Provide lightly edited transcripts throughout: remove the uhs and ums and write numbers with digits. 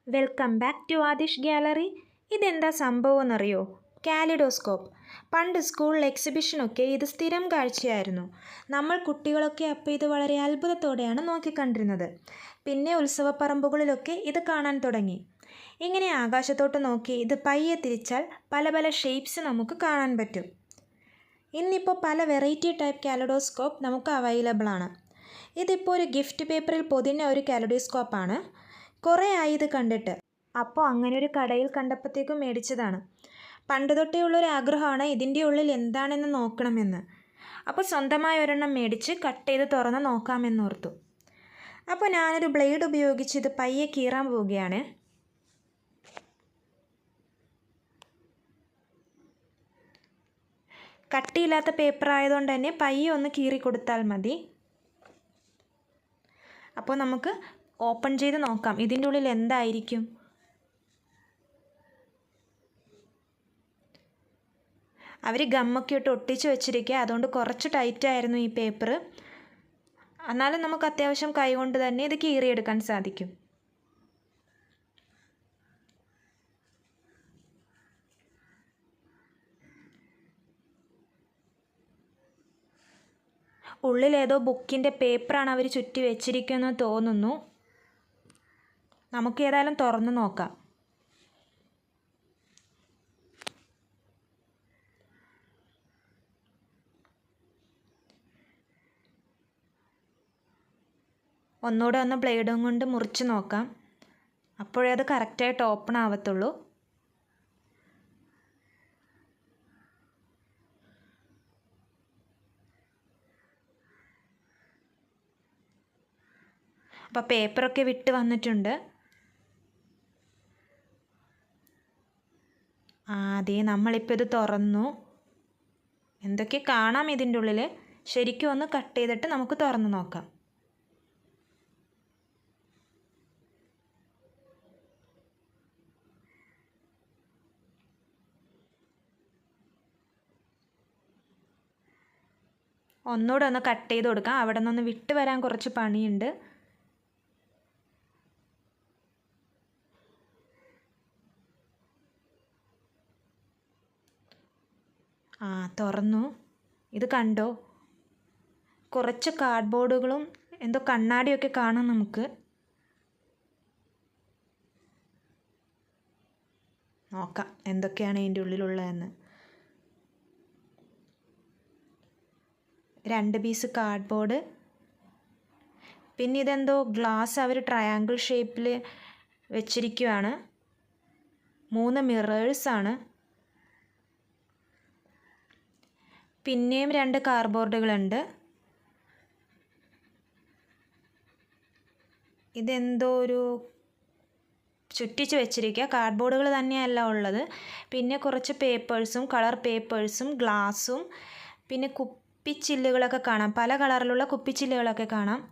Welcome back to Aadish gallery. ഇതെന്താ സംഭവം എന്നറിയോ? കാലിഡോസ്കോപ്പ്. പണ്ട് സ്കൂളിൽ എക്സിബിഷനൊക്കെ ഇത് സ്ഥിരം കാഴ്ചയായിരുന്നു. നമ്മൾ കുട്ടികളൊക്കെ അപ്പോൾ ഇത് വളരെ അത്ഭുതത്തോടെയാണ് നോക്കിക്കണ്ടിരുന്നത്. പിന്നെ ഉത്സവപ്പറമ്പുകളിലൊക്കെ ഇത് കാണാൻ തുടങ്ങി. ഇങ്ങനെ ആകാശത്തോട്ട് നോക്കി ഇത് പയ്യെ തിരിച്ചാൽ പല പല ഷേപ്സ് നമുക്ക് കാണാൻ പറ്റും. ഇന്നിപ്പോൾ പല വെറൈറ്റി ടൈപ്പ് കാലിഡോസ്കോപ്പ് നമുക്ക് അവൈലബിൾ ആണ്. ഇതിപ്പോൾ ഒരു ഗിഫ്റ്റ് പേപ്പറിൽ പൊതിഞ്ഞ ഒരു കാലിഡോസ്കോപ്പാണ്. കുറേ ആയി ഇത് കണ്ടിട്ട്. അപ്പോൾ അങ്ങനെ ഒരു കടയിൽ കണ്ടപ്പോഴത്തേക്കും മേടിച്ചതാണ്. പണ്ട് തൊട്ടേ ഉള്ളൊരു ആഗ്രഹമാണ് ഇതിൻ്റെ ഉള്ളിൽ എന്താണെന്ന് നോക്കണമെന്ന്. അപ്പോൾ സ്വന്തമായി ഒരെണ്ണം മേടിച്ച് കട്ട് ചെയ്ത് തുറന്ന് നോക്കാമെന്നോർത്തു. അപ്പോൾ ഞാനൊരു ബ്ലേഡ് ഉപയോഗിച്ച് ഇത് പയ്യെ കീറാൻ പോവുകയാണ്. കട്ടിയില്ലാത്ത പേപ്പർ ആയതുകൊണ്ട് തന്നെ പയ്യെ ഒന്ന് കീറി കൊടുത്താൽ മതി. അപ്പോൾ നമുക്ക് ഓപ്പൺ ചെയ്ത് നോക്കാം ഇതിൻ്റെ ഉള്ളിൽ എന്തായിരിക്കും. അവർ ഗമ്മൊക്കെ ഇട്ട് ഒട്ടിച്ച് വെച്ചിരിക്കുക, അതുകൊണ്ട് കുറച്ച് ടൈറ്റായിരുന്നു ഈ പേപ്പർ. എന്നാലും നമുക്ക് അത്യാവശ്യം കൈകൊണ്ട് തന്നെ ഇത് കീറിയെടുക്കാൻ സാധിക്കും. ഉള്ളിലേതോ ബുക്കിൻ്റെ പേപ്പറാണ് അവർ ചുറ്റി വെച്ചിരിക്കുമെന്ന് തോന്നുന്നു. നമുക്ക് ഏതായാലും തുറന്ന് നോക്കാം. ഒന്നുകൂടെ ഒന്ന് ബ്ലേഡും കൊണ്ട് മുറിച്ച് നോക്കാം. അപ്പോഴേ അത് കറക്റ്റായിട്ട് ഓപ്പൺ ആവത്തുള്ളൂ. അപ്പോൾ പേപ്പറൊക്കെ വിട്ട് വന്നിട്ടുണ്ട്. അതെ, നമ്മളിപ്പോൾ ഇത് തുറന്നു. എന്തൊക്കെ കാണാം ഇതിൻ്റെ ഉള്ളിൽ. ശരിക്കും ഒന്ന് കട്ട് ചെയ്തിട്ട് നമുക്ക് തുറന്ന് നോക്കാം. ഒന്നുകൂടെ ഒന്ന് കട്ട് ചെയ്ത് കൊടുക്കാം. അവിടെ നിന്നൊന്ന് വിട്ട് വരാൻ കുറച്ച് പണിയുണ്ട്. തുറന്നു. ഇത് കണ്ടോ? കുറച്ച് കാർഡ്ബോർഡുകളും എന്തോ കണ്ണാടിയൊക്കെ കാണാം നമുക്ക്. നോക്കാം എന്തൊക്കെയാണ് ഇതിൻ്റെ ഉള്ളിലുള്ളതെന്ന്. 2 പീസ് കാർഡ്ബോർഡ്. പിന്നെ ഇതെന്തോ ഗ്ലാസ് അവർ ട്രയാങ്കിൾ ഷേപ്പിൽ വെച്ചിരിക്കുകയാണ്. 3 മിറേഴ്സാണ്. പിന്നെയും 2 കാർഡ്ബോർഡുകളുണ്ട്. ഇതെന്തോ ഒരു ചുറ്റിച്ച് വെച്ചിരിക്കുക. കാർഡ്ബോർഡുകൾ തന്നെയല്ല ഉള്ളത്. പിന്നെ കുറച്ച് പേപ്പേഴ്സും കളർ പേപ്പേഴ്സും ഗ്ലാസും പിന്നെ കുപ്പിച്ചില്ലുകളൊക്കെ കാണാം. പല കളറിലുള്ള കുപ്പിച്ചില്ലുകളൊക്കെ കാണാം.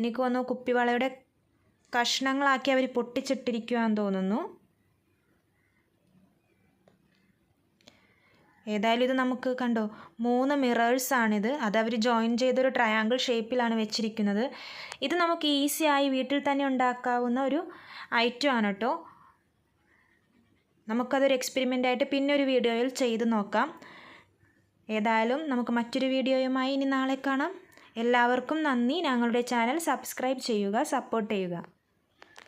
എനിക്ക് തോന്നുന്നു കുപ്പിവളയുടെ കഷ്ണങ്ങളാക്കി അവർ പൊട്ടിച്ചിട്ടിരിക്കുകയെന്ന് തോന്നുന്നു. ഏതായാലും ഇത് നമുക്ക് കണ്ടോ 3 മിറേഴ്സാണിത്. അതവർ ജോയിൻ ചെയ്തൊരു ട്രയാങ്കിൾ ഷേപ്പിലാണ് വെച്ചിരിക്കുന്നത്. ഇത് നമുക്ക് ഈസിയായി വീട്ടിൽ തന്നെ ഉണ്ടാക്കാവുന്ന ഒരു ഐറ്റം ആണ് കേട്ടോ. നമുക്കതൊരു എക്സ്പെരിമെൻ്റായിട്ട് പിന്നെ ഒരു വീഡിയോയിൽ ചെയ്ത് നോക്കാം. ഏതായാലും നമുക്ക് മറ്റൊരു വീഡിയോയുമായി ഇനി നാളെ കാണാം. എല്ലാവർക്കും നന്ദി. ഞങ്ങളുടെ ചാനൽ സബ്സ്ക്രൈബ് ചെയ്യുക, സപ്പോർട്ട് ചെയ്യുക.